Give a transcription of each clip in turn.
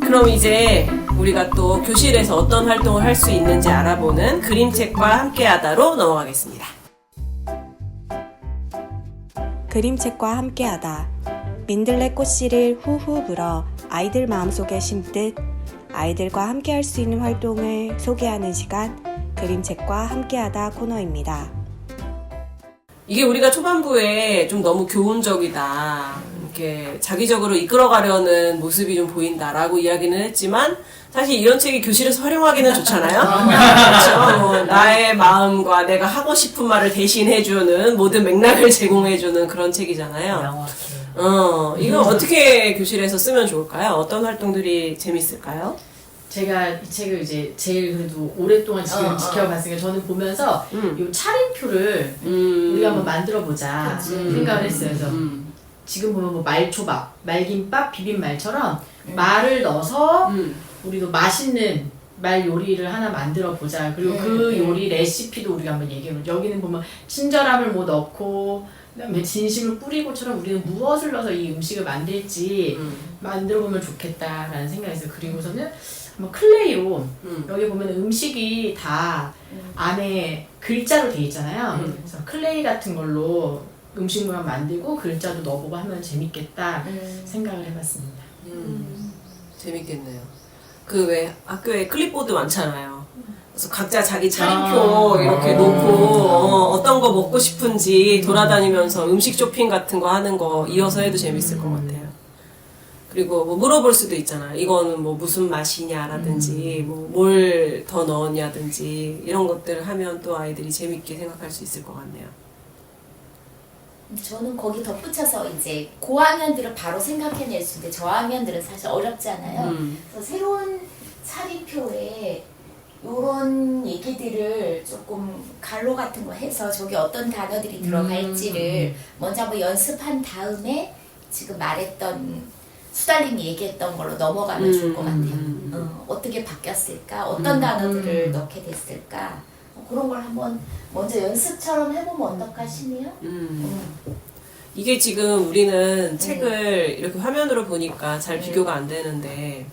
그럼 이제 우리가 또 교실에서 어떤 활동을 할 수 있는지 알아보는 그림책과 함께하다로 넘어가겠습니다. 그림책과 함께하다. 민들레 꽃씨를 후후 불어 아이들 마음속에 심듯 아이들과 함께할 수 있는 활동을 소개하는 시간, 그림책과 함께하다 코너입니다. 이게 우리가 초반부에 좀 너무 교훈적이다, 이렇게 자기적으로 이끌어가려는 모습이 좀 보인다라고 이야기는 했지만, 사실 이런 책이 교실에서 활용하기는 좋잖아요. 그렇죠? 나의 마음과 내가 하고 싶은 말을 대신해주는 모든 맥락을 제공해주는 그런 책이잖아요. 이거 어떻게 교실에서 쓰면 좋을까요? 어떤 활동들이 재밌을까요? 제가 이 책을 이제 제일 그래도 오랫동안 지금 지켜봤으니까 저는 보면서 이 차림표를 우리가 한번 만들어보자 생각을 했어요. 그래서 지금 보면 뭐 말초밥, 말김밥, 비빔말처럼 말을 넣어서 우리도 맛있는 말 요리를 하나 만들어 보자. 그리고 그 요리 레시피도 우리가 한번 얘기해보자. 여기는 보면 친절함을 뭐 넣고 그다음에 진심을 뿌리고처럼 우리는 무엇을 넣어서 이 음식을 만들지 만들어 보면 좋겠다라는 생각이 있어요. 그리고서는 한번 클레이로 여기 보면 음식이 다 안에 글자로 돼 있잖아요. 그래서 클레이 같은 걸로 음식 모양 만들고 글자도 넣어보고 하면 재밌겠다 생각을 해봤습니다. 재밌겠네요. 그 왜 학교에 클립보드 많잖아요. 그래서 각자 자기 차림표 이렇게 놓고 어떤 거 먹고 싶은지 돌아다니면서 음식 쇼핑 같은 거 하는 거 이어서 해도 재밌을 것 같아요. 그리고 뭐 물어볼 수도 있잖아요. 이거는 뭐 무슨 맛이냐라든지 뭐 뭘 더 넣었냐든지 이런 것들을 하면 또 아이들이 재밌게 생각할 수 있을 것 같네요. 저는 거기 덧붙여서 이제 고학년들은 바로 생각해낼 수 있는데 저학년들은 사실 어렵잖아요. 그래서 새로운 차림표에 요런 얘기들을 조금 갈로 같은 거 해서 저기 어떤 단어들이 들어갈지를 먼저 한번 연습한 다음에 지금 말했던 수달님이 얘기했던 걸로 넘어가면 좋을 것 같아요. 어떻게 바뀌었을까? 어떤 단어들을 넣게 됐을까? 그런 걸 한번 먼저 연습처럼 해보면 어떨까 싶네요. 이게 지금 우리는 책을 이렇게 화면으로 보니까 잘 비교가 안 되는데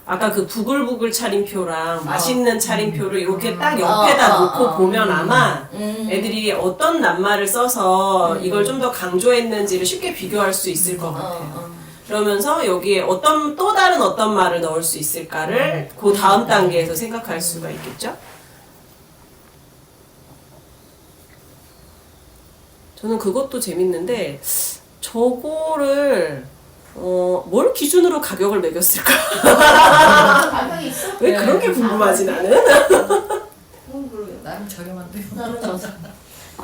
아까 그 부글부글 차림표랑 맛있는 차림표를 이렇게 딱 옆에다 놓고 보면 아마 애들이 어떤 낱말을 써서 이걸 좀 더 강조했는지를 쉽게 비교할 수 있을 것 같아요. 그러면서 여기에 또 다른 어떤 말을 넣을 수 있을까를 그 다음 단계에서 생각할 수가 있겠죠? 저는 그것도 재밌는데 저거를 뭘 기준으로 가격을 매겼을까? 가격이 있어? 왜 그런 게 궁금하지 나는? 나름 저렴한데.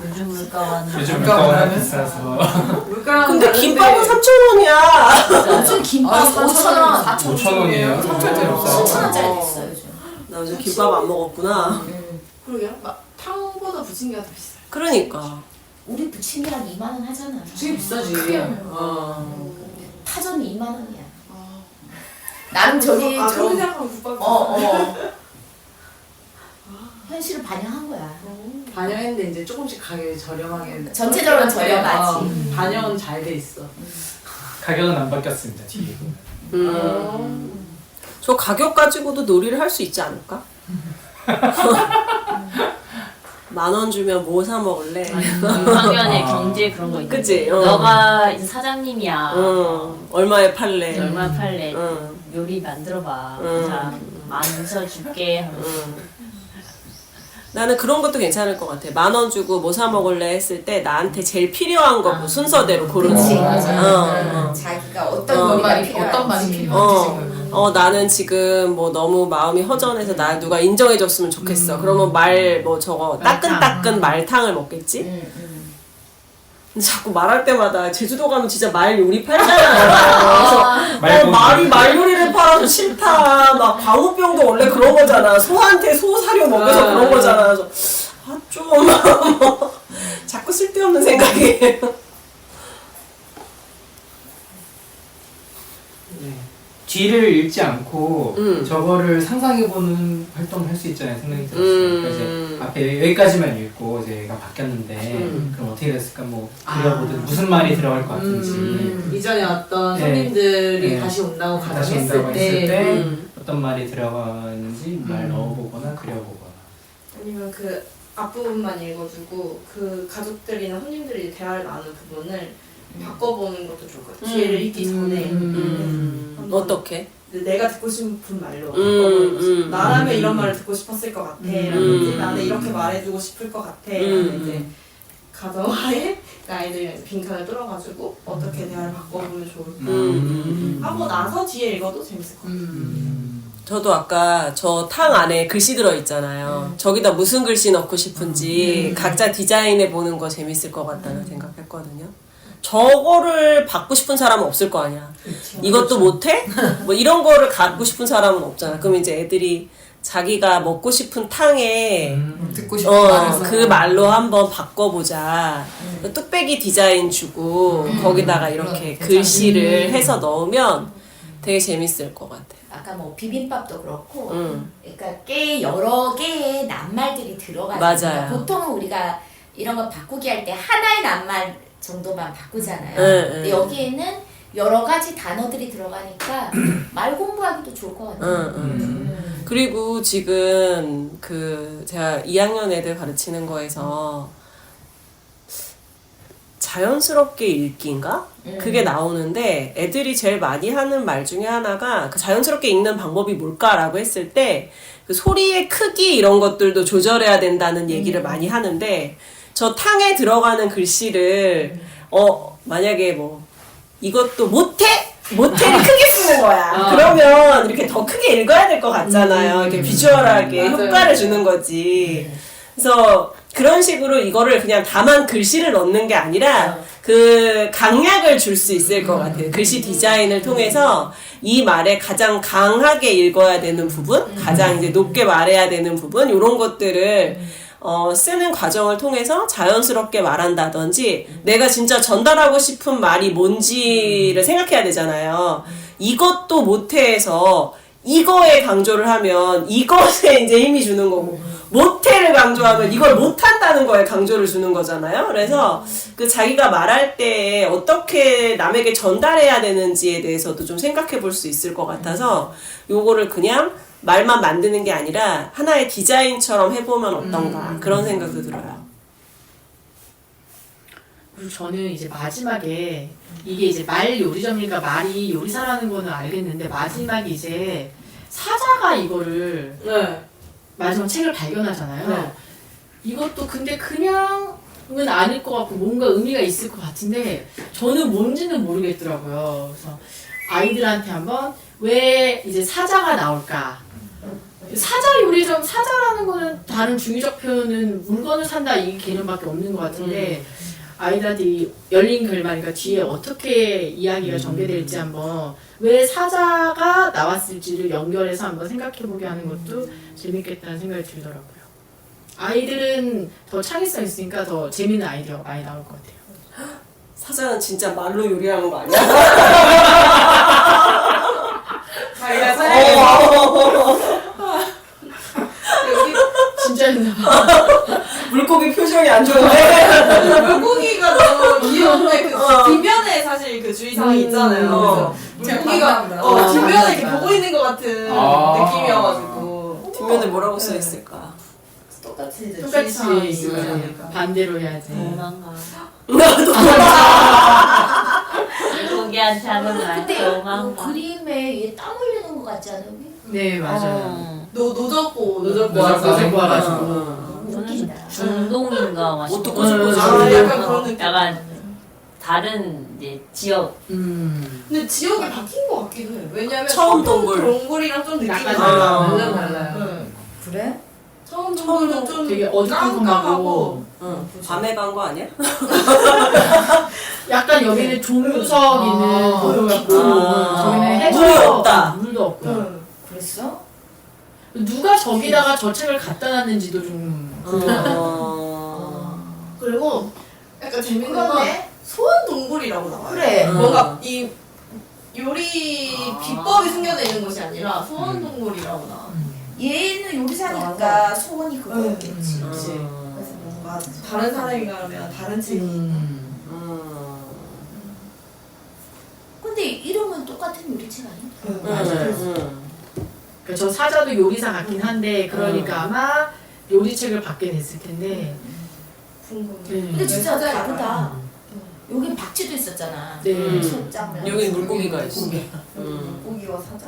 요즘 물가만 요즘 물가가 비싸서. 물가랑 근데 다른데 김밥은 3,000원이야. 요즘 김밥 5,000원, 5,000원이에요? 7,000원짜리 있어요 요즘. 나 요즘 김밥 안 먹었구나. 그러게요. 막 탕보다 부침개가 더 비싸요. 그러니까. 우리 부침개랑 2만 원 하잖아. 부침개 비싸지. 파전은 2만 원이야. 나는 저기 그렇게 생각하면 국밥이 현실을 반영한 거야. 반영했는데 이제 조금씩 가격이 저렴하게 전체적으로 저렴하지. 반영은 잘 돼 있어. 가격은 안 바뀌었습니다. 뒤에 보면. 저 가격 가지고도 놀이를 할 수 있지 않을까? 10,000원 주면 뭐 사 먹을래? 유학연의 경제 그런 거 있는데. 그치? 너가 이제 사장님이야. 얼마에 팔래? 얼마 팔래? 응. 요리 만들어봐. 응. 자, 10,000원 줄게. 하면서. 나는 그런 것도 괜찮을 것 같아. 10,000원 주고 뭐 사 먹을래 했을 때 나한테 제일 필요한 거 순서대로 고르는 그치, 거. 맞아. 자기가 어떤 말이 필요한지. 어떤 말이 필요한지 지금. 나는 지금 뭐 너무 마음이 허전해서 나 누가 인정해줬으면 좋겠어. 그러면 저거 따끈따끈 말탕을 먹겠지? 근데 자꾸 말할 때마다 제주도 가면 진짜 말 요리 팔잖아요. 그래서 말이 말 요리를 팔아서 싫다. 막 광우병도 원래 그런 거잖아. 소한테 소 사료 먹여서 그런 거잖아. 그래서 좀 자꾸 쓸데없는 생각이에요. 뒤를 읽지 않고 음. 저거를 상상해보는 활동을 할 수 있잖아요. 생각이 들었어요. 그러니까 이제 앞에 여기까지만 읽고 이제 얘가 바뀌었는데 그럼 어떻게 됐을까 뭐 그려보든 무슨 말이 들어갈 것 같은지 이전에 어떤 네. 손님들이 네. 다시 온다고 다시 가정했을 온다고 했을 때 때 어떤 말이 들어가는지 말 넣어보거나 그려보거나 아니면 그 앞부분만 읽어주고 그 가족들이나 손님들이 대화를 나누는 부분을 바꿔보는 것도 좋을 것 같아요. 뒤에를 읽기 전에 한번 어떻게? 내가 듣고 싶은 말로 음, 바꿔보는 거죠. 나라면 이런 말을 듣고 싶었을 것 같아. 라든지 나는 이렇게 말해주고 싶을 것 같아. 라는 이제 가정하에 아이들이랑 빈칸을 뚫어가지고 어떻게 대화를 바꿔보면 좋을까 하고 나서 뒤에 읽어도 재밌을 것 같아요. 저도 아까 저 탕 안에 글씨 들어있잖아요. 저기다 무슨 글씨 넣고 싶은지 각자 디자인해 보는 거 재밌을 것 같다는 생각했거든요. 저거를 받고 싶은 사람은 없을 거 아니야. 이것도 못해? 뭐 이런 거를 갖고 싶은 사람은 없잖아. 그럼 이제 애들이 자기가 먹고 싶은 탕에 듣고 싶은 말을 그 말로 한번 바꿔보자. 뚝배기 디자인 주고 거기다가 이렇게 글씨를 해서 넣으면 되게 재밌을 것 같아. 아까 뭐 비빔밥도 그렇고 음. 그러니까 여러 개의 낱말들이 들어가요. 맞아요. 그러니까 보통은 우리가 이런 거 바꾸기 할 때 하나의 낱말 정도만 바꾸잖아요. 네, 근데 네. 여기에는 여러 가지 단어들이 들어가니까 말 공부하기도 좋을 것 같아요. 그리고 지금 그 제가 2학년 애들 가르치는 거에서 자연스럽게 읽기인가? 그게 나오는데 애들이 제일 많이 하는 말 중에 하나가 그 자연스럽게 읽는 방법이 뭘까라고 했을 때 그 소리의 크기 이런 것들도 조절해야 된다는 얘기를 많이 하는데 저 탕에 들어가는 글씨를 만약에 뭐 이것도 모태를 크게 쓰는 거야. 그러면 이렇게 더 크게 읽어야 될 것 같잖아요. 이렇게 비주얼하게 효과를 주는 거지. 그래서 그런 식으로 이거를 그냥 다만 글씨를 넣는 게 아니라 그 강약을 줄 수 있을 것 같아요. 글씨 디자인을 통해서 이 말에 가장 강하게 읽어야 되는 부분, 가장 이제 높게 말해야 되는 부분, 이런 것들을 쓰는 과정을 통해서 자연스럽게 말한다든지 내가 진짜 전달하고 싶은 말이 뭔지를 생각해야 되잖아요. 이것도 못해서 이거에 강조를 하면 이것에 이제 힘이 주는 거고 못해를 강조하면 이걸 못한다는 거에 강조를 주는 거잖아요. 그래서 그 자기가 말할 때 어떻게 남에게 전달해야 되는지에 대해서도 좀 생각해 볼 수 있을 것 같아서 요거를 그냥 말만 만드는 게 아니라 하나의 디자인처럼 해보면 어떤가 그런 생각도 들어요. 그리고 저는 이제 마지막에 이게 이제 말 요리점이니까 말이 요리사라는 거는 알겠는데 마지막에 이제 사자가 이거를 마지막 책을 발견하잖아요. 이것도 근데 그냥은 아닐 것 같고 뭔가 의미가 있을 것 같은데 저는 뭔지는 모르겠더라고요. 그래서 아이들한테 한번 왜 이제 사자가 나올까? 사자 요리점 사자라는 거는 다른 중의적 표현은 물건을 산다 이 개념밖에 없는 것 같은데 아이들한테 이 열린 결말이니까 뒤에 어떻게 이야기가 전개될지 한번 왜 사자가 나왔을지를 연결해서 한번 생각해보게 하는 것도 재밌겠다는 생각이 들더라고요. 아이들은 더 창의성 있으니까 더 재밌는 아이디어가 많이 나올 것 같아요. 사자는 진짜 말로 요리하는 거 아니야? 자기가 사장님 여기 진짜 있나 물고기 표정이 안 좋은데? 물고기가 너무 귀여운데 그 뒷면에 사실 그 주의사항이 있잖아요. 그래서 물고기가 뒷면에 이렇게 보고 있는 것 같은 느낌이어가지고 뒷면에 뭐라고 써있을까? 똑같이 이제 똑같이 주의사항이 있어요. 있으니까. 반대로 해야지. 도망가. 물고기한테 하는 말 근데 도망가. 그림에 위에 땀 흘리는 것 같지 않아요? 네 맞아요. 노젓고 노젓고 와가지고 웃긴다. 중동인가 막 옷도 싶어. 꼬집꼬집하고. 약간 그런 느낌. 약간 다른 이제 지역 근데 지역이 바뀐 것 같기도 해요. 왜냐면 처음 동굴. 동굴이랑 좀 느낌이 약간 달라. 완전 달라요. 그래? 처음 동굴은 좀 되게 어두컴컴하고 깜깜하고 밤에 간 거 아니야? 약간 여기는 종유석 있는 도로 같고 저기는 해저 물이 없다. 물도 없고 그랬어? 누가 저기다가 저 책을 갖다 놨는지도 좀 그리고 약간 재밌는 건 그러네. 소원 동굴이라고 나와요. 그래. 뭔가 이 요리 비법이 숨겨져 있는 것이 아니라 소원 동물이라고 나와. 얘는 요리사니까 소원이 그거였겠지. 그치. 그래서 뭔가 다른 사람이 가면 다른 책이. 근데 이름은 똑같은 요리책 아니야? 그러니까 저 사자도 요리사 같긴 한데 그러니까 아마 요리책을 받게 됐을 텐데. 궁금해. 근데 진짜 사자에 다르다. 여긴 박쥐도 있었잖아. 네. 소장. 여기 물고기가 있어. 물고기와 사자?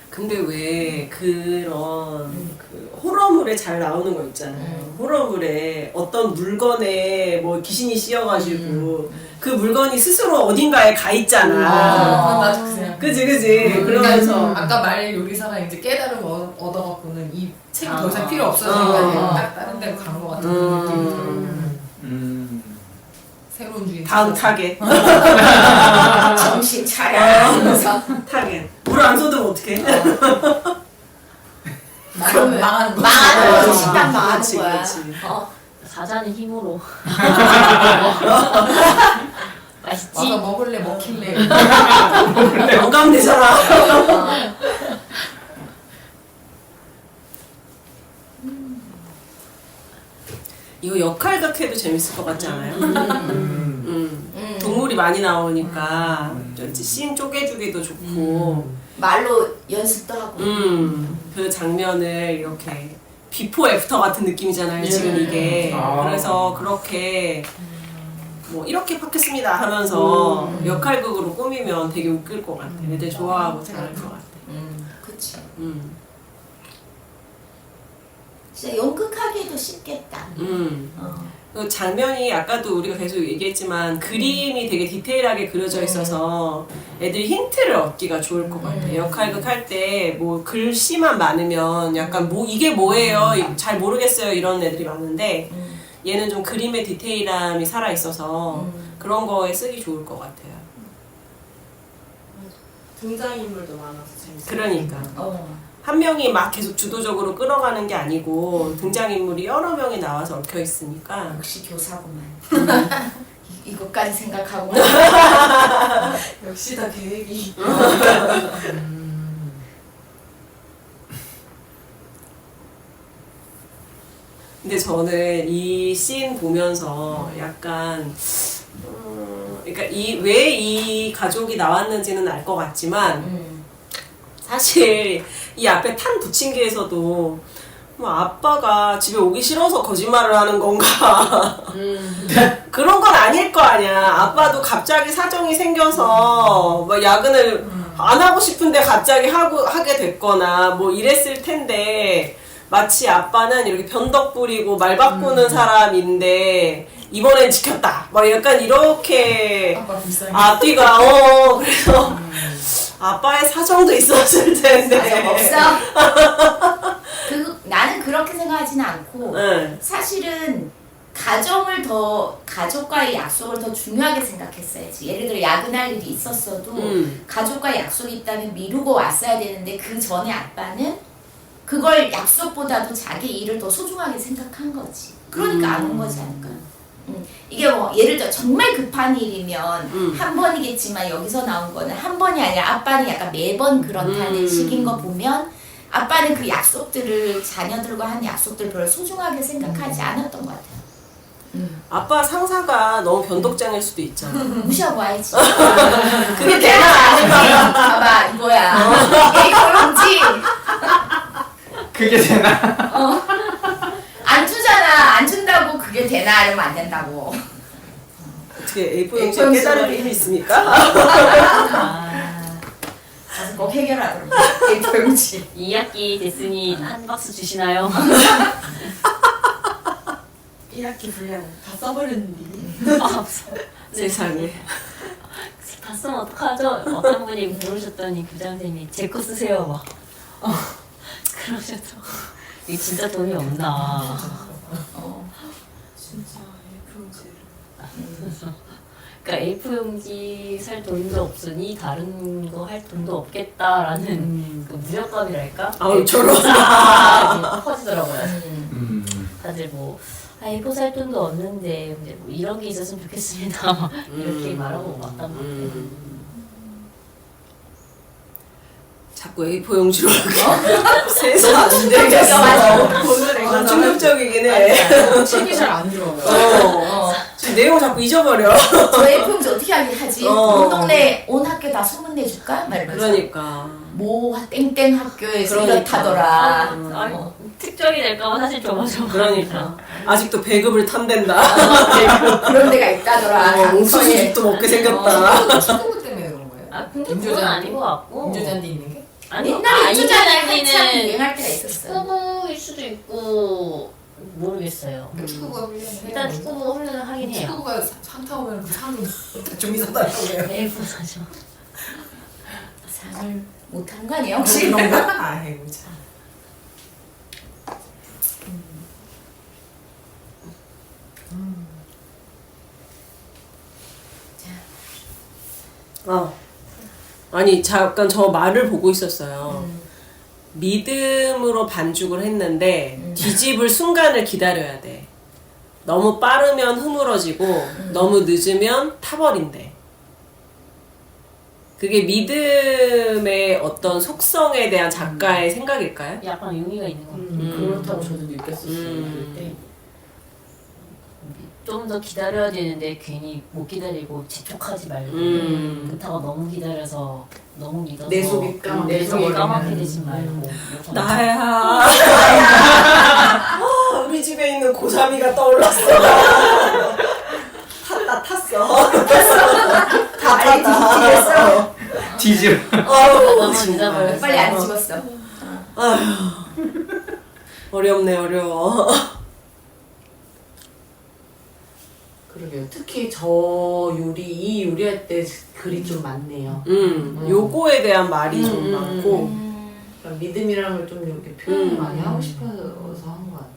근데 왜 그런 그 호러물에 잘 나오는 거 있잖아요. 호러물에 어떤 물건에 뭐 귀신이 씌여가지고 그 물건이 스스로 어딘가에 가 있잖아. 맞아, 그 생각. 그지 그지. 그러면서 아까 말 요리사가 이제 깨달음 얻어갖고는 이 책이 더 이상 필요 없어지니까 딱 다른 데로 간 것 같은 느낌이 들어요. 새로운 주인. 다음 타겟. 정신 차려. 하면서. 타겟. 물 안 쏟으면 어떡해? 그럼 망하는 거. 망하는 거지. 식당 망하는 그렇지, 거야. 그렇지. 사자는 힘으로. 맛있지? 와서 먹을래 먹힐래. 안 가면 되잖아. 이거 역할극 해도 재밌을 것 같지 않아요? 동물이 많이 나오니까 씬 쪼개주기도 좋고 말로 연습도 하고. 그 장면을 이렇게 비포 애프터 같은 느낌이잖아요 지금 이게. 그래서 그렇게 뭐 이렇게 바뀌었습니다 하면서 역할극으로 꾸미면 되게 웃길 것 같아. 애들 좋아하고 잘할 것 같아. 그치. 진짜 연극하기도 쉽겠다. 그 장면이 아까도 우리가 계속 얘기했지만 그림이 되게 디테일하게 그려져 있어서 애들이 힌트를 얻기가 좋을 것 같아. 역할극 할 때 뭐 글씨만 많으면 약간 뭐 이게 뭐예요? 잘 모르겠어요 이런 애들이 많은데 얘는 좀 그림의 디테일함이 살아 있어서 그런 거에 쓰기 좋을 것 같아요. 등장인물도 많아서 재밌어. 그러니까 한 명이 막 계속 주도적으로 끌어가는 게 아니고 등장인물이 여러 명이 나와서 얽혀 있으니까. 역시 교사구만. 이것까지 생각하고. 역시 다 계획이. 근데 저는 이 씬 보면서 약간 그러니까 왜 이 가족이 나왔는지는 알 것 같지만 사실 이 앞에 탄 부침개에서도 뭐 아빠가 집에 오기 싫어서 거짓말을 하는 건가 그런 건 아닐 거 아니야. 아빠도 갑자기 사정이 생겨서 뭐 야근을 안 하고 싶은데 갑자기 하게 됐거나 뭐 이랬을 텐데 마치 아빠는 이렇게 변덕 부리고 말 바꾸는 사람인데 이번엔 지켰다 막 약간 이렇게 아빠 불쌍해. 앞뒤가 그래서 아빠의 사정도 있었을 텐데. 사정 없어? 나는 그렇게 생각하지는 않고 네. 사실은 가족과의 약속을 더 중요하게 생각했어야지. 예를 들어 야근할 일이 있었어도 가족과의 약속이 있다면 미루고 왔어야 되는데 그 전에 아빠는 그걸 약속보다도 자기 일을 더 소중하게 생각한 거지. 그러니까 안 온 거지 않을까. 이게 뭐 예를 들어 정말 급한 일이면 한 번이겠지만 여기서 나온 거는 한 번이 아니라 아빠는 약간 매번 그렇다는 식인 거 보면 아빠는 그 약속들을 자녀들과 한 약속들을 별로 소중하게 생각하지 않았던 것 같아요. 아빠 상사가 너무 변덕장일 수도 있잖아. 무시하고 와야지. 그게 되나? 봐봐 이거야. A4용지 그게 되나? 안 주잖아. 안 준다고 그게 되나 이러면 안 된다고. 어떻게 A4용지에 깨달은 게 있습니까? 가서 꼭 해결하도록. A4용지. 2학기 됐으니 한 박스 주시나요? 1학기 분량 다 써버렸는데. 없어. 세상에. 다 쓰면 어떡하죠? 어떤 분이 물으셨더니 교장선생님이 제 거 쓰세요 막 그러셔서 이게 진짜 돈이 없나. 진짜 A4용지. 그러니까 A4용지 살 돈도 없으니 다른 거 할 돈도 없겠다라는 그 무력감이랄까? 아우 저런. 커지더라고요. 다들 뭐 A4 살 돈도 없는데 이제 뭐 이런 게 있었으면 좋겠습니다. 막 이렇게 말하고 왔단 말이에요. 자꾸 A4 용지로 세서 안 되겠어. 충격적이긴 해. 책이 잘 안 들어가요. 지금 내용 자꾸 잊어버려. 저 A4용지 어떻게 하지? 온 동네 온 학교 다 소문내줄까? 막 이러면서 그러니까. 뭐 땡땡 학교에서 그러니까. 이렇다더라. 아니, 특정이 될까봐 사실 조마조마. 그러니까. 아직도 배급을 탄댄다. 그런 데가 있다더라. 옥수수죽도 먹게 생겼다. 축구 때문에 그런 거예요? 아 근데 그건 아닌 것 같고. 인조잔디 있는 게? 아니 옛날에 인조잔디 한참 인조잔디는 유행할 때가 있었어요. 축구부일 수도 있고 모르겠어요. 축구부가 훈련을 일단 축구부 훈련을 하긴 해요. 축구부가 상타 오면 그 상을 좀 이상하다고 해요. A4 사죠. 상을 못한 거 아니에요 혹시? 아이고 참. 아니 잠깐 저 말을 보고 있었어요. 믿음으로 반죽을 했는데 뒤집을 순간을 기다려야 돼. 너무 빠르면 흐물어지고 너무 늦으면 타버린대. 그게 믿음의 어떤 속성에 대한 작가의 생각일까요? 약간 의미가 있는 것 같아요. 그렇다고 저도 느꼈었어요. 그럴 때. 좀 더 기다려야 되는데 괜히 못 기다리고 집착하지 말고 그렇다고 너무 기다려서 너무 믿어서 내 속이 까맣게 내 속이 되지 까맣게 말고. 되지 말고 나야. 우리 집에 있는 고사미가 떠올랐어. 탔어. 다 탔다. 뒤집어. 아우, 잊어버렸어. 빨리 안 집었어. 어렵네, 어려워. 그러게요. 특히 저 요리 이 요리할 때 글이 좀 많네요. 요거에 대한 말이 좀 많고. 그러니까 믿음이라는 걸 좀 이렇게 표현을 많이 하고 싶어서 한 것 같아요.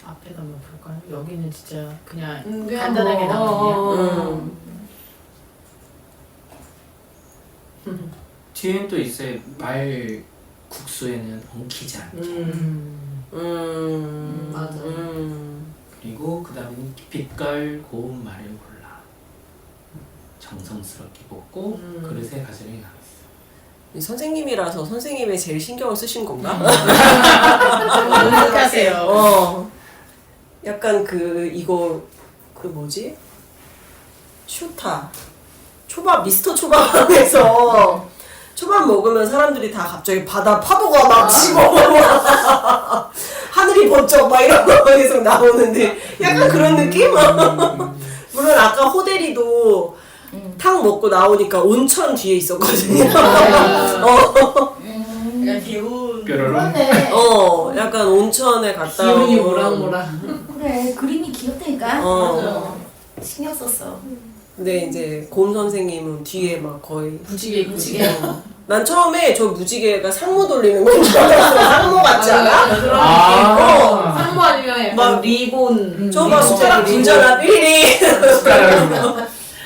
앞에다 한번 볼까요? 여기는 진짜 그냥 간단하게 나오네요. 뒤엔 또 있어요. 말 국수에는 엉키지 않게. 맞아. 그리고 그 다음에는 빛깔 고운 말을 골라 정성스럽게 볶고 그릇에 가지를 나눴어. 선생님이라서 선생님의 제일 신경을 쓰신 건가? 하세요. 약간 이거 뭐지? 슈타 초밥 미스터 초밥에서 초밥 먹으면 사람들이 다 갑자기 바다 파도가 막 치고 하늘이 번쩍 막 이런 거 계속 나오는데 약간 그런 느낌? 물론 아까 호대리도 탕 먹고 나오니까 온천 뒤에 있었거든요. 그냥 기운. 뾰로롱. 그렇네. 약간 온천에 갔다 기운이 오고. 모락모락. 그래 그림이 귀엽다니까. 신경 썼어. 근데 이제 곰 선생님은 뒤에 막 거의 무지개 난 처음에 저 무지개가 상모 돌리는 건 줄 알았어. 상모 같지 않아? 상모 아니면 약간 막 리본. 저거 숟가락 분자나 삐리리.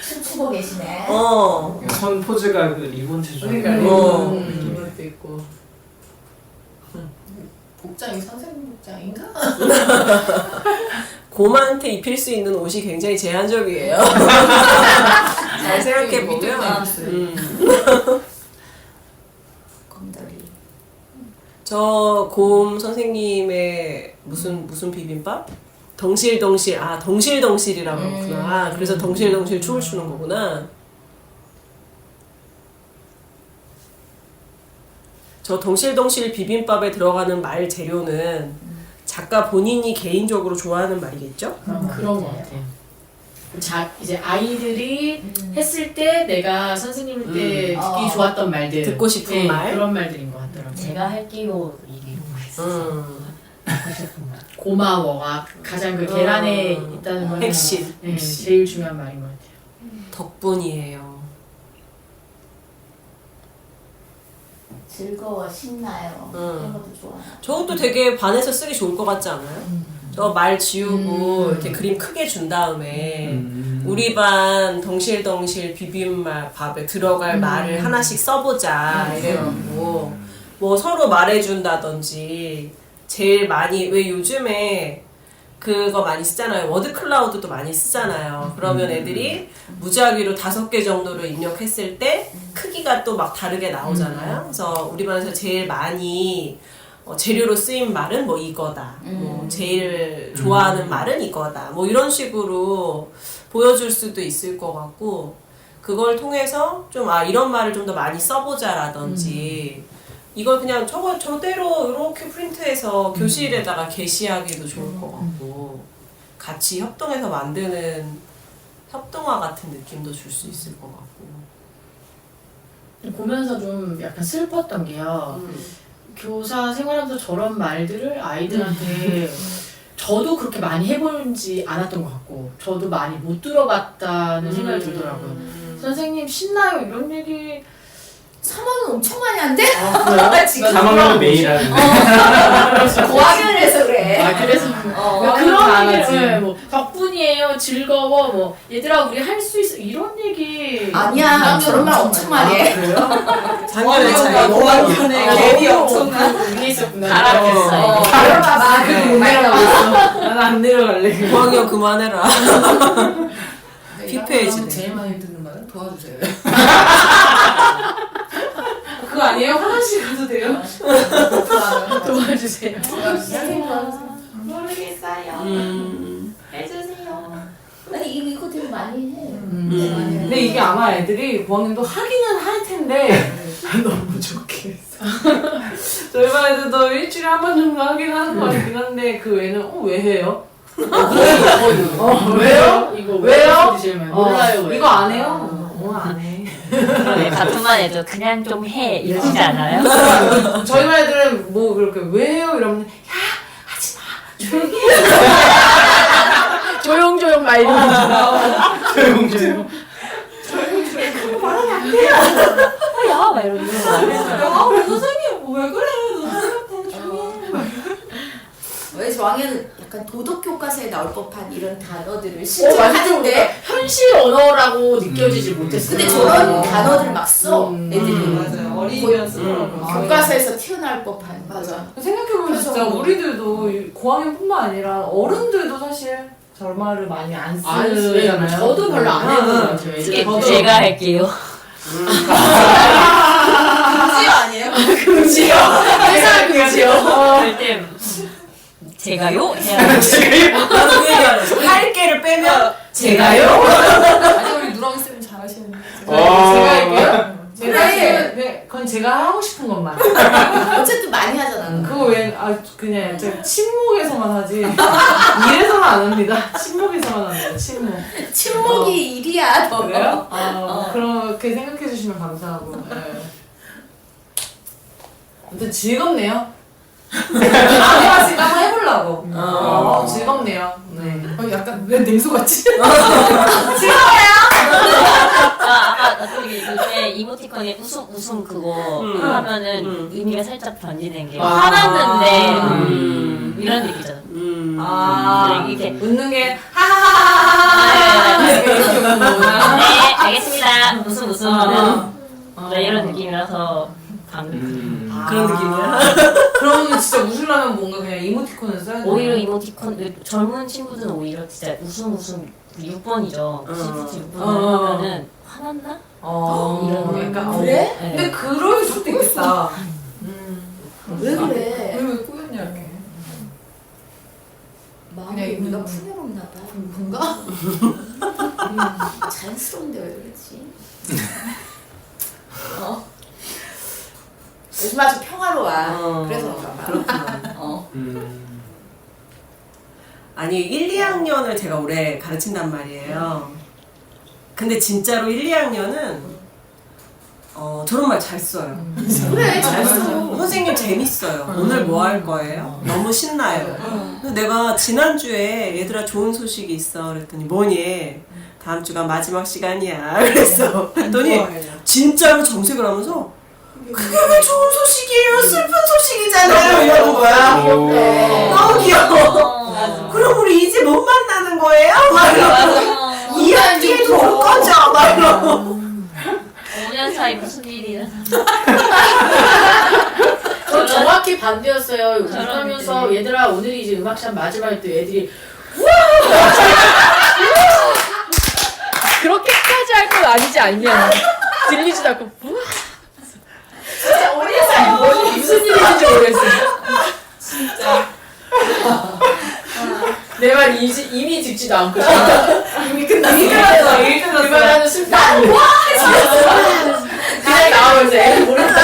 춤추고 계시네. 손 포즈가 그 리본 체조하는 그러니까 어. 리본 것도 있고. 복장이 선생님 복장인가? 곰한테 입힐 수 있는 옷이 굉장히 제한적이에요. 잘 생각해 보면 곰돌이. 저 곰 선생님의 무슨 비빔밥? 덩실덩실이라고 그러구나. 그래서 덩실덩실 춤을 추는 거구나. 저 덩실덩실 비빔밥에 들어가는 말 재료는 작가 본인이 개인적으로 좋아하는 말이겠죠? 그런 것 같아요. 이제 아이들이 했을 때 내가 선생님 때 듣기 좋았던 말들, 듣고 싶은 말? 그런 말들인 것 같더라고요. 제가 할게요 얘기하고 있어요. 듣고 싶은 말. 고마워가 가장 그 계란에 있다는 건 핵심. 제일 중요한 말인 것 같아요. 덕분이에요. 즐거워 신나요. 이런 것도 좋아. 저것도 되게 반에서 쓰기 좋을 것 같지 않아요? 저 말 지우고 이렇게 그림 크게 준 다음에 우리 반 덩실덩실 비빔밥에 들어갈 말을 하나씩 써보자 이래갖고 뭐 서로 말해준다든지 제일 많이 왜 요즘에 그거 많이 쓰잖아요. 워드 클라우드도 많이 쓰잖아요. 그러면 애들이 무작위로 5개 정도를 입력했을 때 크기가 또 막 다르게 나오잖아요. 그래서 우리 반에서 제일 많이 재료로 쓰인 말은 뭐 이거다. 뭐 제일 좋아하는 말은 이거다. 뭐 이런 식으로 보여줄 수도 있을 것 같고 그걸 통해서 좀 이런 말을 좀 더 많이 써보자라든지 이걸 그냥 저대로 이렇게 프린트해서 교실에다가 게시하기도 좋을 것 같고 같이 협동해서 만드는 협동화 같은 느낌도 줄 수 있을 것 같고 보면서 좀 약간 슬펐던 게요. 교사 생활하면서 저런 말들을 아이들한테 저도 그렇게 많이 해보지 않았던 것 같고 저도 많이 못 들어봤다는 생각이 들더라고요. 선생님 신나요 이런 얘기 3학은 엄청 많이 한대? 그래요? 지금 3학년은 매일 하는데 고학년을 해서 그래. 그래서 어, 그런 얘기를 뭐 덕분이에요 즐거워 뭐 얘들아 우리 할 수 있어 이런 얘기 아니야 저런 말 엄청 많이 해. 그래요? 작년에 차이 고학년에 갭이 엄청난 위에 있었구나. 가라앉았어요. 들어봐봐. 못 내려가고 있어. 나는 안 내려갈래. 5학년 그만해라. 피폐해지네. 제일 많이 듣는 말은 도와주세요. 그거 아니에요? 화장실 가도 돼요? 도와주세요. 모르겠어요. 해주세요. 아니 이거 되게 많이 해. 근데 이게 아마 애들이 고학년도 하기는 할 텐데 너무 좋게 했어. 저희 반 애들도 일주일에 한 번 정도 하긴 하는 거 같긴 한데 그 외에는 왜 해요? 왜요? 이거 왜요? 몰라요 왜? 이거 안 해요? 안 해. 그러네, 같은 반 애도 그냥 좀 해 이러시지 않아요? 저희 반 애들은 뭐 그렇게 왜 해요? 이러면 조용조용 말 이런 거. 조용조용. 야, 막 이러는 거. 선생님 왜 그래? 너 조용히 해. 왜 저학년은 약간 도덕 교과서에 나올 법한 이런 단어들을 실제 하는데 현실 언어라고 느껴지지 못했어요. 근데 저런 단어들 막 써. 애들이 맞아요. 어린이면 쓰더라고요. 교과서에서 튀어나올 법한. 맞아. 생각해보면 그래서 진짜 뭐- 우리들도 고학년뿐만 아니라 어른들도 사실 저런 말을 많이 안 안 쓰잖아요. 쓰잖아요. 저도 별로 안 해요. 것 같아요. 저도- 제가 할게요. 금지어 아니에요? 금지요. 회사 금지요. 할때 제가요? 해야 나도 그 얘기하는 할 개를 빼면 제가요? 아니 우리 누렁이 쌤 잘하시는데. 제가 할게요. 제가 그래. 하시면 네, 그건 제가 하고 싶은 것만. 어쨌든 많이 하잖아. 그거 왜 그냥 제가 침묵에서만 하지. 이래서는 안 합니다. 침묵에서만 합니다. 침묵. 침묵이 일이야. 너. 그래요? 그렇게 생각해 주시면 감사하고. 네. 아무튼 즐겁네요. 안 해봤으니까 한번 해보려고. 즐겁네요. 네. 약간 왜 냉소 같지? 아까 저기 요새 이모티콘에 웃음 그거 하면은 의미가 살짝 변지는 게 화났는데 이런 느낌이잖아. 이렇게 웃는 게 하하하하하 이렇게 웃는 거구나. 네 알겠습니다. 웃음 하면 이런 느낌이라서 방금 그런 느낌이야. 그러면 진짜 웃으려면 뭔가 그냥 이모티콘을 써야 돼. 오히려 이모티콘 젊은 친구들은 오히려 진짜 웃음 6번이죠. 시프트 6번을 하면은 화났나? 이런 거. 그러니까 그래? 네. 근데 그럴 수도 있겠다. 왜 그래? 왜 꼬였냐 이렇게. 마음이 우리가 풍요롭나 봐. 뭔가? 자연스러운데 왜 그러지? 요즘 아주 평화로워. 그래서 그런가 봐. 아니 1, 2학년을 제가 올해 가르친단 말이에요. 근데 진짜로 1, 2학년은 저런 말 잘 써요. 그래 잘 써. 선생님 재밌어요. 오늘 뭐 할 거예요? 너무 신나요. 근데 내가 지난주에 얘들아 좋은 소식이 있어 그랬더니 뭐니? 다음 주가 마지막 시간이야. 그랬어. 그랬더니 진짜로 정색을 하면서 그게 왜 좋은 소식이에요? 슬픈 소식이잖아요. 이러는 거야. 너무 귀여워. 그럼 우리 이제 못 만나는 거예요? 막 이러고 이야기해도 못 꺼져. 막 이러고 5년 사이 무슨 일이야? 정확히 정확히 반대였어요. 그러면서 얘들아 오늘이 이제 음악샵 마지막에 또 애들이 그렇게까지 할 건 아니지 않냐. 들리지도 않고 진짜 어디서 무슨 일인지 모르겠어요. 진짜 내 말 이미 듣지도 않고 이미 끝났어. 그 말하는 순간 그냥 나오면서 애들 모른다.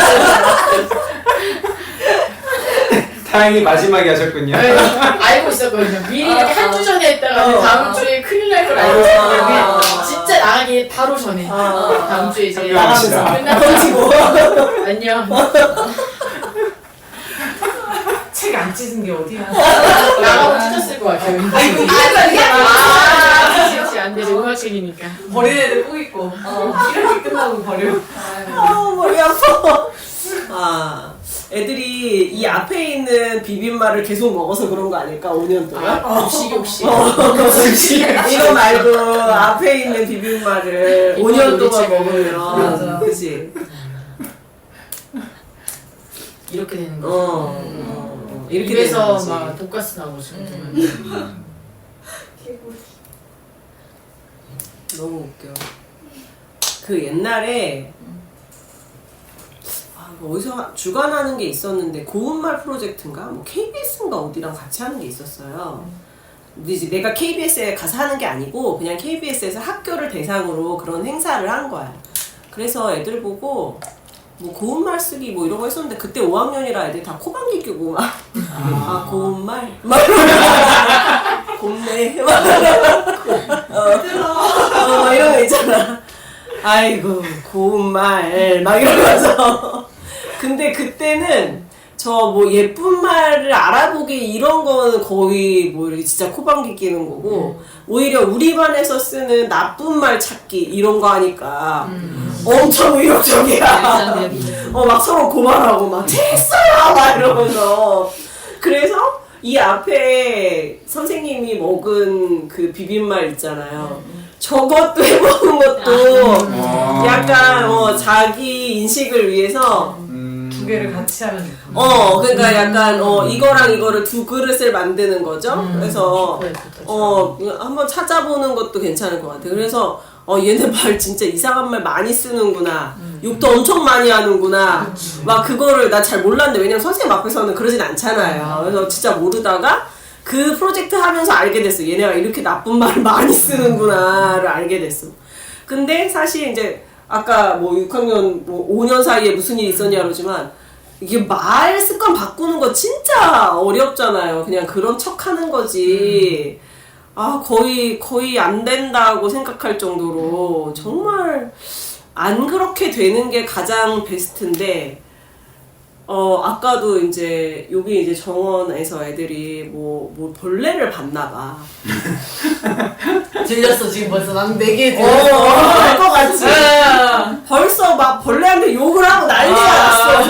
다행히 마지막에 하셨군요. 알고 있었거든요. 미리 이렇게 한 주 전에 했다가 다음 주에 큰일 날 걸 알고 있었거든요. 진짜 나가기 바로 전에 다음 주에 이제 나갑시다. 끝나고 안녕. 책 안 찢은 게 어디야? 나가고 찢었을 것 같아요. 그렇지 안 되죠. 음악책이니까. 버린 애들 꼭 있고 이렇게 끝나고 버려. 머리 아파. 애들이 이 앞에 있는 비빔말을 계속 먹어서 그런 거 아닐까? 5년 동안? 옥시. 이거 말고 앞에 있는 비빔말을 5년 동안 맞아. 먹으면 그치? 이렇게 되는 거죠. 이렇게 입에서 되는 거지. 막 독가스 나오고 지금. 너무 웃겨. 그 옛날에 어디서 주관하는 게 있었는데 고운말 프로젝트인가 뭐 KBS인가 어디랑 같이 하는 게 있었어요. 근데 이제 내가 KBS에 가서 하는 게 아니고 그냥 KBS에서 학교를 대상으로 그런 행사를 한 거야. 그래서 애들 보고 뭐 고운말 쓰기 뭐 이런 거 했었는데 그때 5학년이라 애들 다 코방귀 끼고 막 고운말 막 곱네 막 이런 거 있잖아. 아이고 고운말 막 이러면서 근데 그때는 저 뭐 예쁜 말을 알아보기 이런 거는 거의 뭐 이렇게 진짜 코방귀 끼는 거고 오히려 우리 반에서 쓰는 나쁜 말 찾기 이런 거 하니까 엄청 의욕적이야. 막 서로 고만하고 막 됐어요 막 이러면서 그래서 이 앞에 선생님이 먹은 그 비빔말 있잖아요. 저것도 해보는 것도 약간 자기 인식을 위해서 두 개를 같이 하면 그러니까 약간 이거랑 이거를 두 그릇을 만드는 거죠. 그래서 한번 찾아보는 것도 괜찮을 것 같아요. 그래서 얘네 말 진짜 이상한 말 많이 쓰는구나. 욕도 엄청 많이 하는구나. 막 그거를 나 잘 몰랐는데 왜냐면 선생님 앞에서는 그러진 않잖아요. 그래서 진짜 모르다가 그 프로젝트 하면서 알게 됐어. 얘네가 이렇게 나쁜 말을 많이 쓰는구나를 알게 됐어. 근데 사실 이제 아까 뭐 6학년 뭐 5년 사이에 무슨 일이 있었냐 그러지만 이게 말 습관 바꾸는 거 진짜 어렵잖아요. 그냥 그런 척 하는 거지. 거의 안 된다고 생각할 정도로 정말 안 그렇게 되는 게 가장 베스트인데 아까도 이제 여기 이제 정원에서 애들이 뭐 벌레를 봤나 봐. 들렸어 지금 벌써 난 4개 알 것 같지? 벌써 막 벌레한테 욕을 하고 난리가 났어.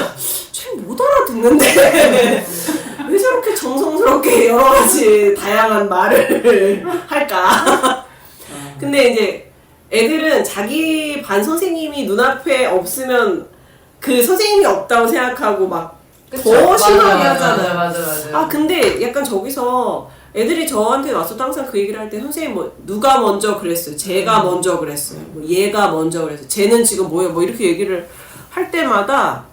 쟤 못 알아듣는데 왜 저렇게 정성스럽게 여러 가지 다양한 말을 할까? 근데 이제 애들은 자기 반 선생님이 눈앞에 없으면 그 선생님이 없다고 생각하고 막 더 심하게 하잖아요. 맞아. 근데 약간 저기서 애들이 저한테 와서 항상 그 얘기를 할 때 선생님 뭐 누가 먼저 그랬어요. 제가 먼저 그랬어요. 뭐 얘가 먼저 그랬어요. 쟤는 지금 뭐예요? 뭐 이렇게 얘기를 할 때마다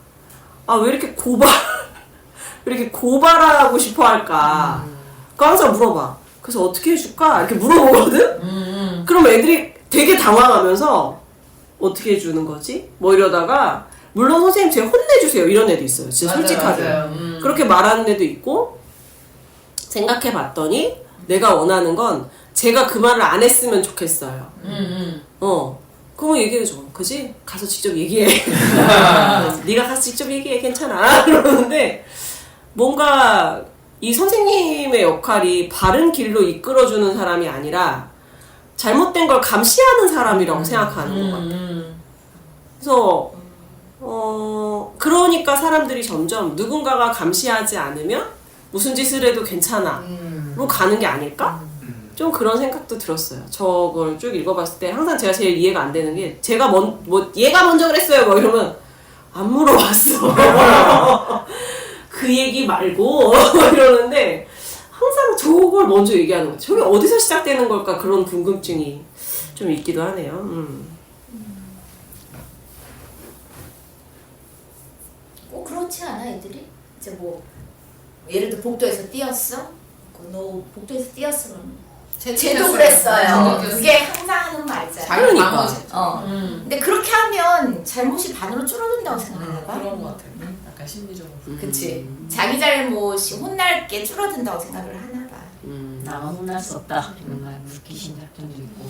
왜 이렇게 왜 이렇게 고발하고 싶어 할까? 그거 항상 물어봐. 그래서 어떻게 해줄까? 이렇게 물어보거든? 그럼 애들이 되게 당황하면서 어떻게 해주는 거지? 뭐 이러다가 물론 선생님 제가 혼내주세요 이런 애도 있어요. 진짜 솔직하게. 그렇게 말하는 애도 있고 생각해 봤더니 내가 원하는 건 제가 그 말을 안 했으면 좋겠어요. 그러면 얘기해줘. 그지? 가서 직접 얘기해. 네가 가서 직접 얘기해. 괜찮아. 그러는데 뭔가 이 선생님의 역할이 바른 길로 이끌어주는 사람이 아니라 잘못된 걸 감시하는 사람이라고 생각하는 것 같아요. 그래서 그러니까 사람들이 점점 누군가가 감시하지 않으면 무슨 짓을 해도 괜찮아로 가는 게 아닐까? 좀 그런 생각도 들었어요. 저걸 쭉 읽어봤을 때 항상 제가 제일 이해가 안 되는 게 제가 얘가 먼저 그랬어요 뭐 이러면 안 물어봤어. 그 얘기 말고 이러는데 항상 저걸 먼저 얘기하는 거죠. 저게 어디서 시작되는 걸까 그런 궁금증이 좀 있기도 하네요. 꼭 그렇지 않아 애들이? 이제 뭐 예를 들어 복도에서 뛰었어? 너 복도에서 뛰었어 그럼 쟤도 그랬어요. 그게 항상 하는 말이잖아. 그러니까. 근데 그렇게 하면 잘못이 반으로 줄어든다고 생각하나 봐. 그런 것 같아요. 약간 심리적으로. 그치. 자기 잘못이 혼날 게 줄어든다고 생각을 하나 봐. 나만 혼날 수 없다. 이런 말 물귀신 작전도 있고.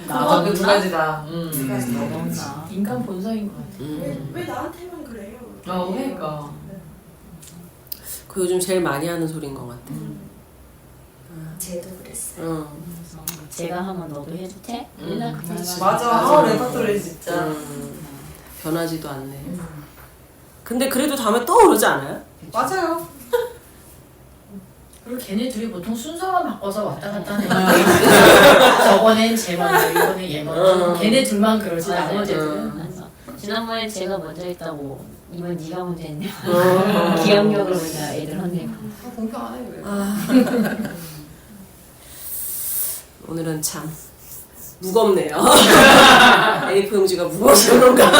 나만 그두 가지다. 너무 혼나. 인간 본성인 것 같아. 왜 나한테만 그래요? 그러니까. 그 요즘 제일 많이 하는 소리인 것 같아. 쟤도 그랬어. 그래서 제가 하면 너도 해도 돼? 맨날 그 말만. 맞아. 레퍼토리 진짜. 변하지도 않네. 근데 그래도 다음에 또 그러지 않아요? 맞아요. 그리고 걔네 둘이 보통 순서만 바꿔서 왔다 갔다 하네. 저번엔 쟤 먼저, 이번엔 얘 먼저. 걔네 둘만 그러지 나머지는. 그래서 지난번에 제가 먼저 했다고 이번 네가 먼저 했네. 기억력으로 그냥 애들 혼내고. 공평 안 해, 그래. 오늘은 참 무겁네요. A4 용지가 무거워서 그런가?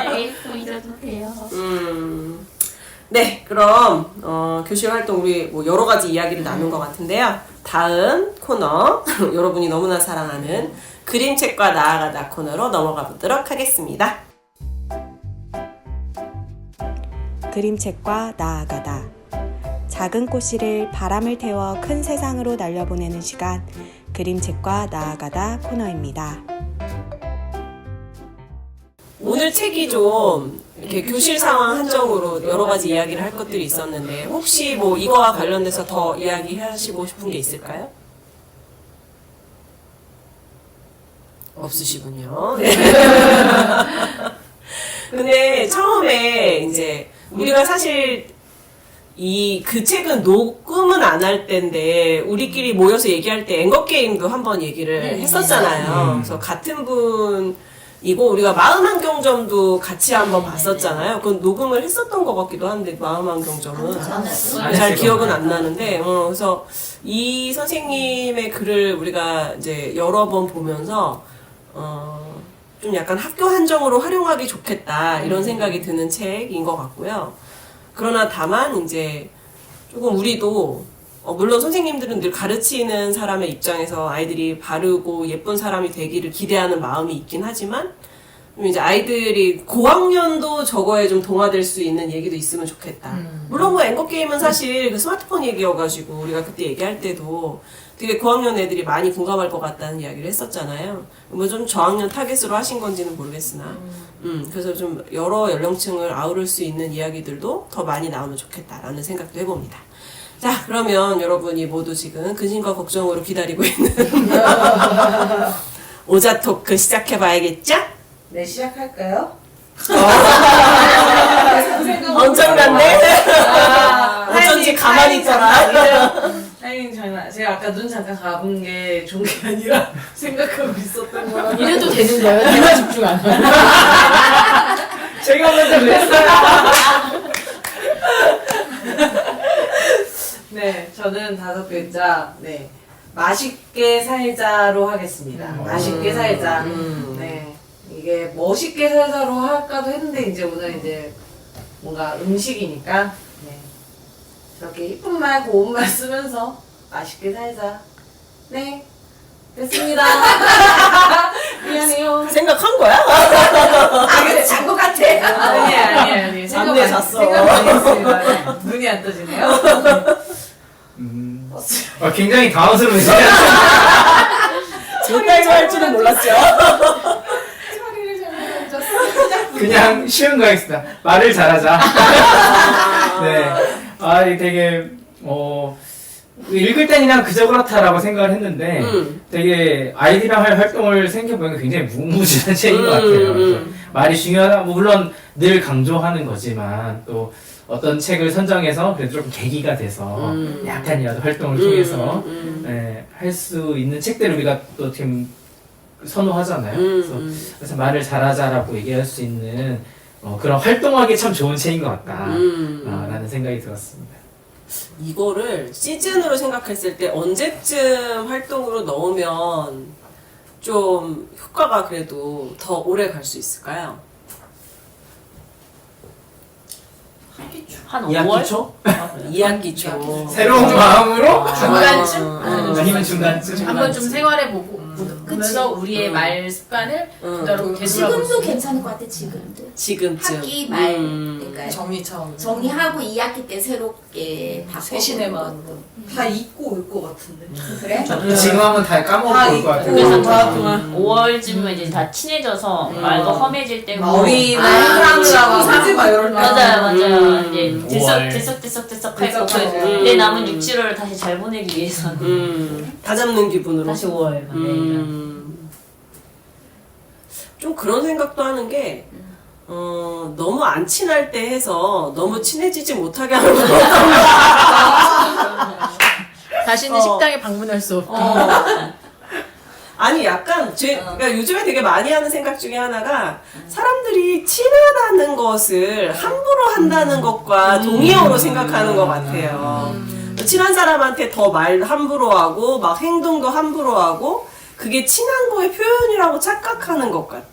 A4 이래도 돼요. 네, 그럼 교실 활동 우리 뭐 여러 가지 이야기를 나눈 것 같은데요. 다음 코너 여러분이 너무나 사랑하는 그림책과 나아가다 코너로 넘어가 보도록 하겠습니다. 그림책과 나아가다. 작은 꽃씨를 바람을 태워 큰 세상으로 날려보내는 시간, 그림책과 나아가다 코너입니다. 오늘 책이 좀 이렇게 교실 상황 한정으로 여러 가지 이야기를 할 것들이 있었는데 혹시 뭐 이거와 관련돼서 더 이야기하시고 싶은 게 있을까요? 없으시군요. 네. 근데 처음에 이제 우리가 사실 그 책은 녹음은 안 할 때인데 우리끼리 모여서 얘기할 때 앵거 게임도 한번 얘기를 했었잖아요. 그래서 같은 분이고 우리가 마음환경점도 같이 한번 봤었잖아요. 그건 녹음을 했었던 것 같기도 한데 마음환경점은 잘 기억은 안 나는데 그래서 이 선생님의 글을 우리가 이제 여러 번 보면서 좀 약간 학교 한정으로 활용하기 좋겠다 이런 생각이 드는 책인 것 같고요. 그러나 다만 이제 조금 우리도 물론 선생님들은 늘 가르치는 사람의 입장에서 아이들이 바르고 예쁜 사람이 되기를 기대하는 마음이 있긴 하지만 좀 이제 아이들이 고학년도 저거에 좀 동화될 수 있는 얘기도 있으면 좋겠다. 물론 뭐 앵거 게임은 사실 그 스마트폰 얘기여가지고 우리가 그때 얘기할 때도 되게 고학년 애들이 많이 공감할 것 같다는 이야기를 했었잖아요. 뭐 좀 저학년 타겟으로 하신 건지는 모르겠으나 그래서 좀 여러 연령층을 아우를 수 있는 이야기들도 더 많이 나오면 좋겠다라는 생각도 해봅니다. 자, 그러면 여러분이 모두 지금 근심과 걱정으로 기다리고 있는 오자 토크 시작해봐야겠죠? 네, 시작할까요? 엄청난데? 어쩐지 가만히 있잖아. 타이밍 장난. 제가 아까 눈 잠깐 감은 게 좋은 게 아니라 생각하고 있었던 거라. 이래도 되는 거예요? 내가 집중 안 하고. 제가 먼저 그랬어요. 네, 저는 5글자. 네, 맛있게 살자로 하겠습니다. 맛있게 살자. 네, 이게 멋있게 살자로 할까도 했는데 이제 오늘 이제 뭔가 음식이니까 네, 저렇게 이쁜 말, 고운 말 쓰면서 맛있게 살자. 네, 됐습니다. 미안해요. 생각한 거야? 근데 잔것 같아. 아니. 잠내 잤어. 생각 많이 했습니다. 네, 눈이 안 떠지네요. 굉장히 당황스러우시네요. 저따위로 할 줄은 몰랐죠. 처리를 잘못했어. 그냥 쉬운 거 하겠습니다. 말을 잘하자. 네. 되게 읽을 땐 그냥 그저 그렇다라고 생각을 했는데 되게 아이들이랑 할 활동을 생각해보니까 굉장히 무궁무진한 책인 것 같아요. 그래서 말이 중요하다. 물론 늘 강조하는 거지만 또 어떤 책을 선정해서 그래도 조금 계기가 돼서 약간이라도 활동을 통해서 할 수 있는 책들을 우리가 또 지금 선호하잖아요. 그래서 말을 잘하자라고 얘기할 수 있는 그런 활동하기 참 좋은 책인 것 같다. 라는 생각이 들었습니다. 이거를 시즌으로 생각했을 때 언제쯤 활동으로 넣으면 좀 효과가 그래도 더 오래 갈 수 있을까요? 한 2학기 5월? 초? 2학기 초. 새로운 마음으로? 중간쯤? 아니면 중간쯤? 한번 좀 생활해보고 보면서 우리의 말 습관을 그대로 지금도 되돌아보고 괜찮을 것 같아. 지금도. 지금쯤. 학기 말 그러니까 정리처럼 정리하고 2학기 때 새롭게 바꿔. 세신의 마음으로 다 잊고 올 것 같은데. 그래? 지금 하면 다 까먹을 것 같아요. 그래서 동안 5월쯤이면 이제 다 친해져서 말도 험해질 때고 머리나 친구 사지 마 이런 맞아요. 이제 5월. 들썩들썩 할 거고 들썩하죠. 내 남은 6, 7월을 다시 잘 보내기 위해서는 다 잡는 기분으로. 다시 5월 좀 그런 생각도 하는 게, 너무 안 친할 때 해서 너무 친해지지 못하게 하는 거. 다시는 식당에 방문할 수 없게 아니, 약간, 그러니까 요즘에 되게 많이 하는 생각 중에 하나가, 사람들이 친하다는 것을 함부로 한다는 것과 동의어로 생각하는 것 같아요. 친한 사람한테 더 말 함부로 하고, 막 행동도 함부로 하고, 그게 친한 거의 표현이라고 착각하는 것 같아.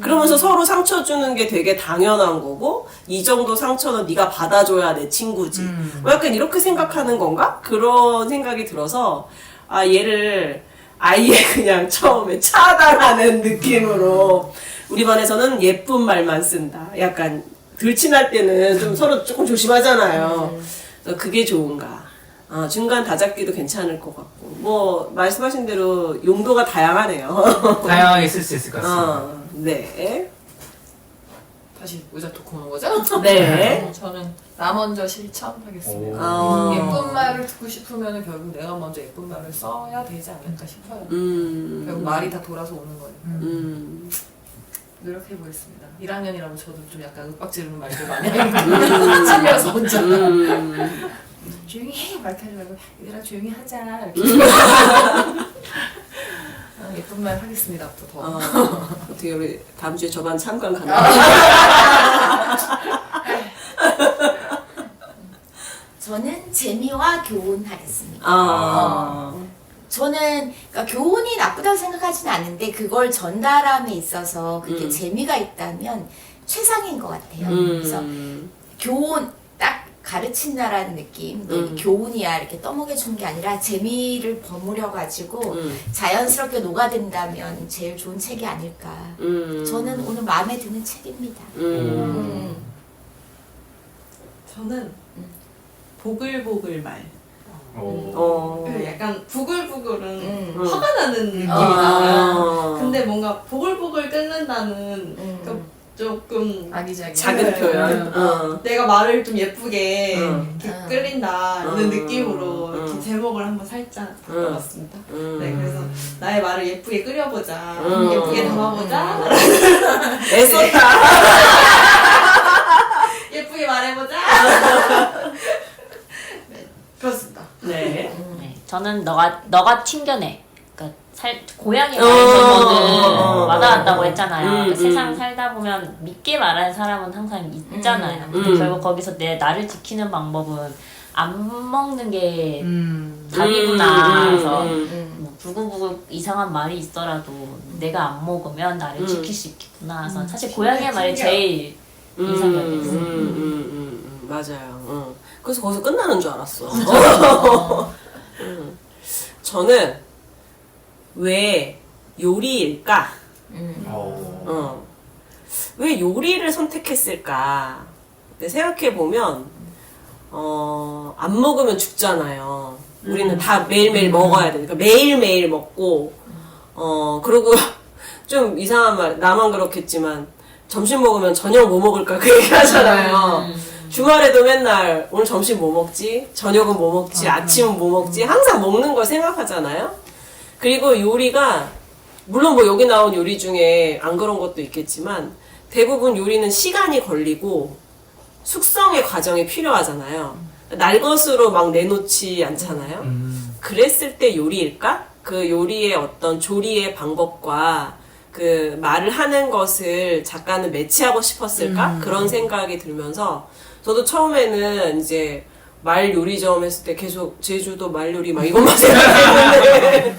그러면서 서로 상처 주는 게 되게 당연한 거고, 이 정도 상처는 네가 받아줘야 내 친구지. 뭐 약간 이렇게 생각하는 건가? 그런 생각이 들어서, 얘를 아예 그냥 처음에 차단하는 느낌으로, 우리 반에서는 예쁜 말만 쓴다. 약간 덜 친할 때는 좀 서로 조금 조심하잖아요. 그래서 그게 좋은가? 중간 다잡기도 괜찮을 것 같고, 뭐 말씀하신 대로 용도가 다양하네요. 다양하게 쓸 수 있을 것 같습니다. 네. 다시 의자 토크 오는 거죠? 네. 저는 나 먼저 실천하겠습니다. 오. 예쁜 말을 듣고 싶으면 결국 내가 먼저 예쁜 말을 써야 되지 않을까 싶어요. 결국 말이 다 돌아서 오는 거니까. 노력해 보겠습니다. 1학년이라고 저도 좀 약간 윽박 지르는 말들 많이 하니까 찔려서 혼자 조용히 해! 막 이렇게 하지 말고 얘들아 조용히 하자 이렇게 예쁜 말 하겠습니다. 앞으로 더. 어떻게 우리 다음 주에 저반 참관 가능? 저는 재미와 교훈하겠습니다. 저는 그러니까 교훈이 나쁘다고 생각하지는 않는데 그걸 전달함에 있어서 그게 재미가 있다면 최상인 것 같아요. 그래서 교훈 딱 가르친다라는 느낌, 교훈이야 이렇게 떠먹여 주는 게 아니라 재미를 버무려 가지고 자연스럽게 녹아든다면 제일 좋은 책이 아닐까. 저는 오늘 마음에 드는 책입니다. 저는 보글보글 말. 오. 그 약간 부글부글은 화가 나는 느낌이 나요. 근데 뭔가 보글보글 끓는다는 조금 아기자기 작은 표현. 내가 말을 좀 예쁘게 이렇게 끓인다 이런 음. 느낌으로 이렇게 제목을 한번 살짝 바꿔봤습니다. 네, 그래서 나의 말을 예쁘게 끓여보자, 예쁘게 담아보자, 애썼다. 예쁘게 말해보자. 그렇습니다. 네. 네, 저는 너가 튕겨내. 그러니까 고양이 말에서는 와닿았다고 했잖아요. 그러니까 세상 살다 보면 믿게 말하는 사람은 항상 있잖아요. 근데 결국 거기서 나를 지키는 방법은 안 먹는 게 답이구나. 그래서 뭐 부글부글 이상한 말이 있더라도 내가 안 먹으면 나를 지킬 수 있겠구나. 그래서 사실 고양이의 말이 제일 인상적이었어요. 맞아요. 그래서 거기서 끝나는 줄 알았어. 저는 왜 요리일까? 왜 요리를 선택했을까? 근데 생각해보면, 안 먹으면 죽잖아요. 우리는 다 매일매일 먹어야 되니까. 매일매일 먹고, 그리고 좀 이상한 말, 나만 그렇겠지만, 점심 먹으면 저녁 뭐 먹을까? 그 얘기 하잖아요. 주말에도 맨날 오늘 점심 뭐 먹지? 저녁은 뭐 먹지? 아침은 뭐 먹지? 항상 먹는 걸 생각하잖아요. 그리고 요리가 물론 뭐 여기 나온 요리 중에 안 그런 것도 있겠지만 대부분 요리는 시간이 걸리고 숙성의 과정이 필요하잖아요. 날 것으로 막 내놓지 않잖아요. 그랬을 때 요리일까? 그 요리의 어떤 조리의 방법과 그 말을 하는 것을 작가는 매치하고 싶었을까? 그런 생각이 들면서 저도 처음에는 이제 말 요리점 했을 때 계속 제주도 말 요리 막 이것만 생각했는데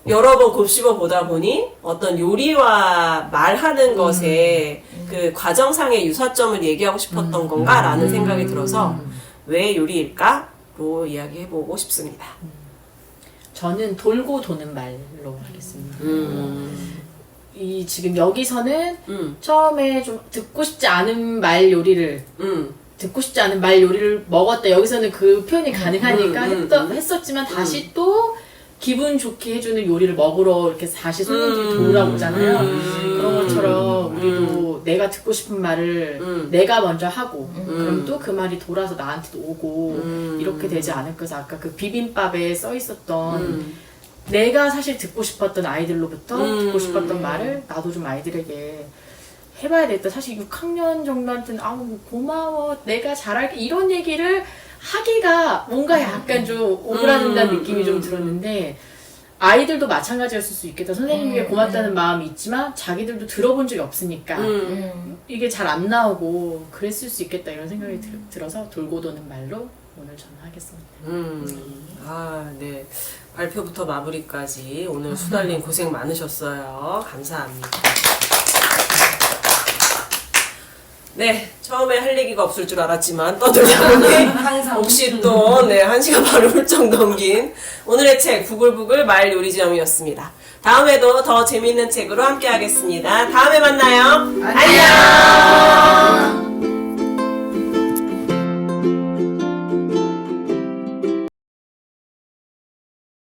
여러 번 곱씹어 보다 보니 어떤 요리와 말하는 것에 그 과정상의 유사점을 얘기하고 싶었던 건가라는 생각이 들어서 왜 요리일까로 이야기해보고 싶습니다. 저는 돌고 도는 말로 하겠습니다. 이 지금 여기서는 처음에 좀 듣고 싶지 않은 말 요리를 듣고 싶지 않은 말 요리를 먹었다. 여기서는 그 표현이 가능하니까 했었지만 다시 또 기분 좋게 해주는 요리를 먹으러 이렇게 다시 손님들이 돌아오잖아요. 그런 것처럼 우리도 내가 듣고 싶은 말을 내가 먼저 하고 그럼 또 그 말이 돌아서 나한테도 오고 이렇게 되지 않을까. 그래서 아까 그 비빔밥에 써 있었던 내가 사실 듣고 싶었던 아이들로부터 듣고 싶었던 말을 나도 좀 아이들에게 해봐야 되겠다. 사실 6학년 정도한테는 아우 고마워 내가 잘할게 이런 얘기를 하기가 뭔가 약간 좀 오그라든다는 느낌이 좀 들었는데 아이들도 마찬가지였을 수 있겠다. 선생님에게 고맙다는 마음이 있지만 자기들도 들어본 적이 없으니까 이게 잘 안 나오고 그랬을 수 있겠다 이런 생각이 들어서 돌고 도는 말로 오늘 저는 하겠습니다. 아, 네. 발표부터 마무리까지 오늘 수달님 고생 많으셨어요. 감사합니다. 네, 처음에 할 얘기가 없을 줄 알았지만 떠들다 보니 혹시 또 네, 1시간 반을 훌쩍 넘긴 오늘의 책 부글부글 말 요리점이었습니다. 다음에도 더 재밌는 책으로 함께 하겠습니다. 다음에 만나요. 안녕!